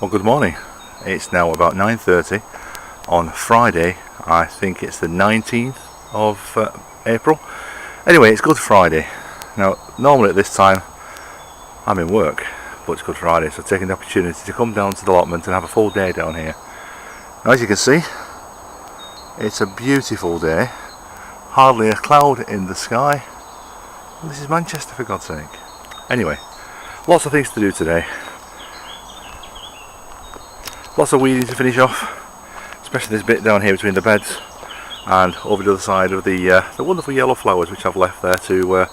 Well, good morning. It's now about 9:30 on Friday. I think it's the 19th of April. Anyway, it's Good Friday. Now, normally at this time I'm in work, but it's Good Friday, so taking the opportunity to come down to the allotment and have a full day down here. Now, as you can see, it's a beautiful day. Hardly a cloud in the sky. And this is Manchester, for God's sake. Anyway, lots of things to do today. Lots of weeding to finish off, especially this bit down here between the beds and over the other side of the wonderful yellow flowers which I've left there to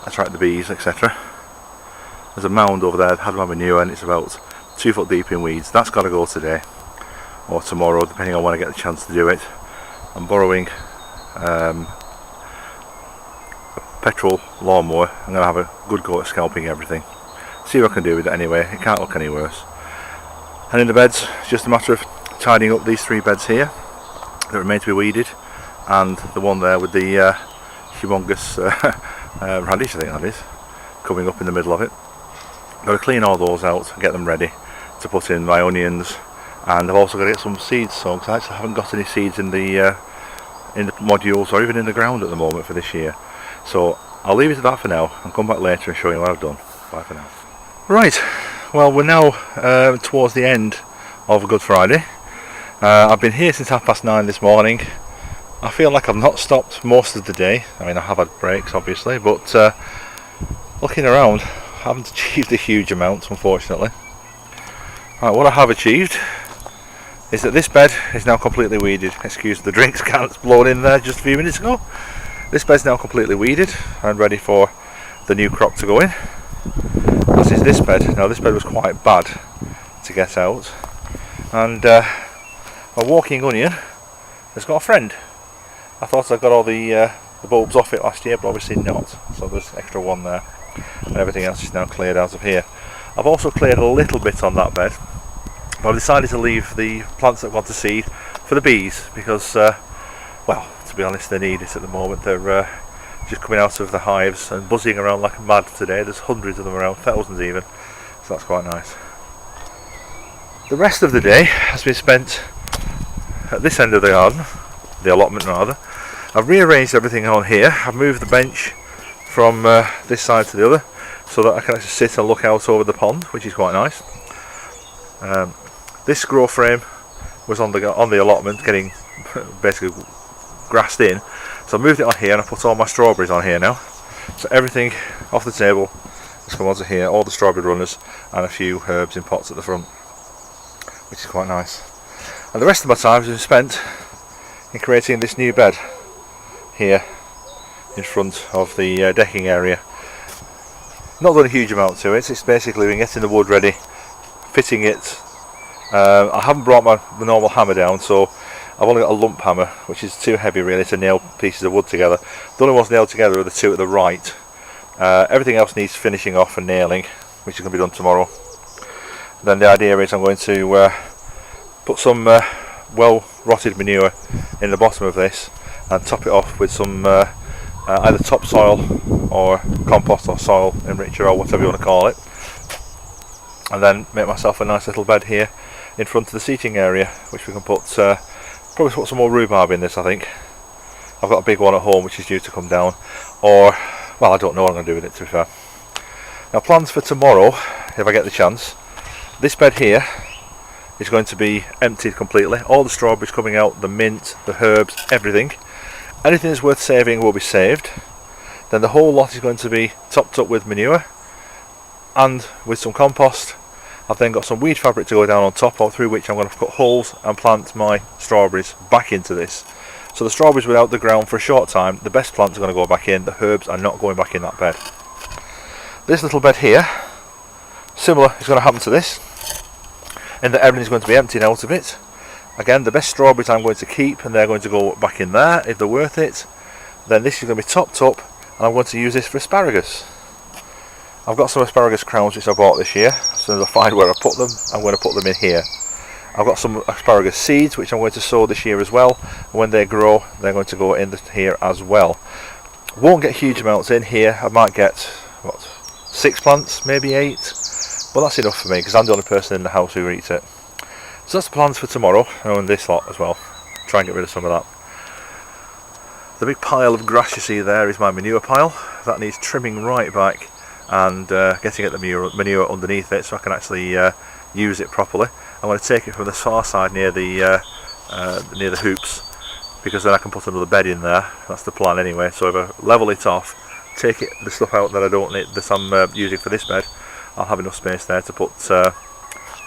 attract the bees, etc. There's a mound over there that had my manure and it's about 2 foot deep in weeds. That's got to go today or tomorrow, depending on when I get the chance to do it. I'm borrowing a petrol lawnmower. I'm going to have a good go at scalping everything. See what I can do with it anyway. It can't look any worse. And in the beds, it's just a matter of tidying up these 3 beds here that remain to be weeded, and the one there with the humongous radish, I think that is, coming up in the middle of it. Got to clean all those out and get them ready to put in my onions, and I've also got to get some seeds sown because I actually haven't got any seeds in the modules or even in the ground at the moment for this year. So I'll leave it at that for now and come back later and show you what I've done. Bye for now. Right. Well, we're now towards the end of Good Friday. I've been here since 9:30 this morning. I feel like I've not stopped most of the day. I mean, I have had breaks obviously, but looking around, I haven't achieved a huge amount, unfortunately. Right, what I have achieved is that this bed is now completely weeded. Excuse the drinks can that's blown in there just a few minutes ago. This bed's now completely weeded and ready for the new crop to go in. As is this bed. Now, this bed was quite bad to get out, and my walking onion has got a friend. I thought I got all the bulbs off it last year, but obviously not, so there's extra one there, and everything else is now cleared out of here. I've also cleared a little bit on that bed, but I've decided to leave the plants that want to seed for the bees because, well, to be honest, they need it at the moment. They're just coming out of the hives and buzzing around like mad today. There's hundreds of them around, thousands even, so that's quite nice. The rest of the day has been spent at this end of the garden, the allotment rather. I've rearranged everything on here. I've moved the bench from this side to the other so that I can actually sit and look out over the pond, which is quite nice. This grow frame was on the allotment getting basically grassed in, so I moved it on here and I put all my strawberries on here now. So everything off the table has come onto here, all the strawberry runners and a few herbs in pots at the front, which is quite nice. And the rest of my time has been spent in creating this new bed here in front of the decking area. Not done a huge amount to it. It's basically been getting the wood ready, fitting it. I haven't brought the normal hammer down, so I've only got a lump hammer, which is too heavy really to nail pieces of wood together. The only ones nailed together are the 2 at the right. Everything else needs finishing off and nailing, which is going to be done tomorrow. Then the idea is I'm going to put some well rotted manure in the bottom of this and top it off with some either topsoil or compost or soil enricher or whatever you want to call it, and then make myself a nice little bed here in front of the seating area, which we can put probably put some more rhubarb in this. I think I've got a big one at home which is due to come down, or well, I don't know what I'm going to do with it, to be fair. Now, plans for tomorrow, if I get the chance, this bed here is going to be emptied completely. All the strawberries coming out, the mint, the herbs, everything. Anything that's worth saving will be saved. Then the whole lot is going to be topped up with manure and with some compost. I've then got some weed fabric to go down on top of, through which I'm going to cut holes and plant my strawberries back into this. So the strawberries without the ground for a short time, the best plants are going to go back in, the herbs are not going back in that bed. This little bed here, similar is going to happen to this, in that everything's going to be emptied out of it. Again, the best strawberries I'm going to keep, and they're going to go back in there if they're worth it. Then this is going to be topped up, and I'm going to use this for asparagus. I've got some asparagus crowns which I bought this year. As soon as I find where I put them, I'm going to put them in here. I've got some asparagus seeds which I'm going to sow this year as well, and when they grow they're going to go in here as well. Won't get huge amounts in here. I might get what, 6 plants, maybe 8, But that's enough for me because I'm the only person in the house who eats it. So that's the plans for tomorrow, and this lot as well. Try and get rid of some of that. The big pile of grass you see there is my manure pile. That needs trimming right back and getting at the manure underneath it so I can actually use it properly. I'm going to take it from the far side near the hoops, because then I can put another bed in there. That's the plan anyway. So if I level it off, take the stuff out that I don't need, that I'm using for this bed, I'll have enough space there to put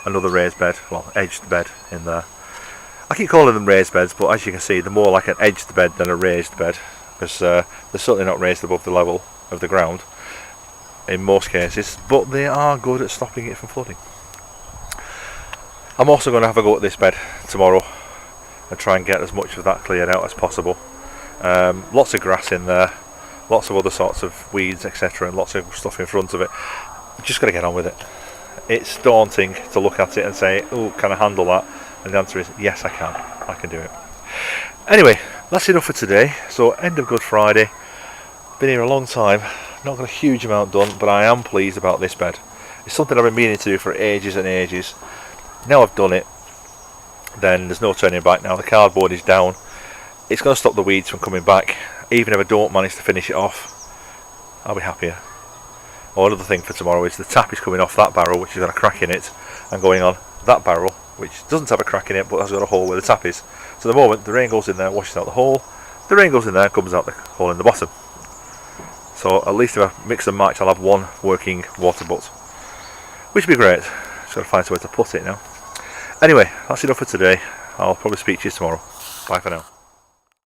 another raised bed, well, edged bed in there. I keep calling them raised beds, but as you can see, they're more like an edged bed than a raised bed, because they're certainly not raised above the level of the ground in most cases, but they are good at stopping it from flooding. I'm also going to have a go at this bed tomorrow and try and get as much of that cleared out as possible. Lots of grass in there, lots of other sorts of weeds, etc., and lots of stuff in front of it. Just got to get on with it. It's daunting to look at it and say, oh, can I handle that? And the answer is yes, I can do it. Anyway, that's enough for today. So end of Good Friday. Been here a long time, not got a huge amount done, but I am pleased about this bed. It's something I've been meaning to do for ages and ages. Now I've done it, then there's no turning back now. The cardboard is down. It's going to stop the weeds from coming back. Even if I don't manage to finish it off, I'll be happier. Oh, another thing for tomorrow is the tap is coming off that barrel, which has got a crack in it, and going on that barrel, which doesn't have a crack in it but has got a hole where the tap is. So at the moment the rain goes in there, washes out the hole, the rain goes in there, comes out the hole in the bottom. So at least if I mix and match, I'll have one working water butt, which would be great. Just got to find somewhere to put it now. Anyway, that's enough for today. I'll probably speak to you tomorrow. Bye for now.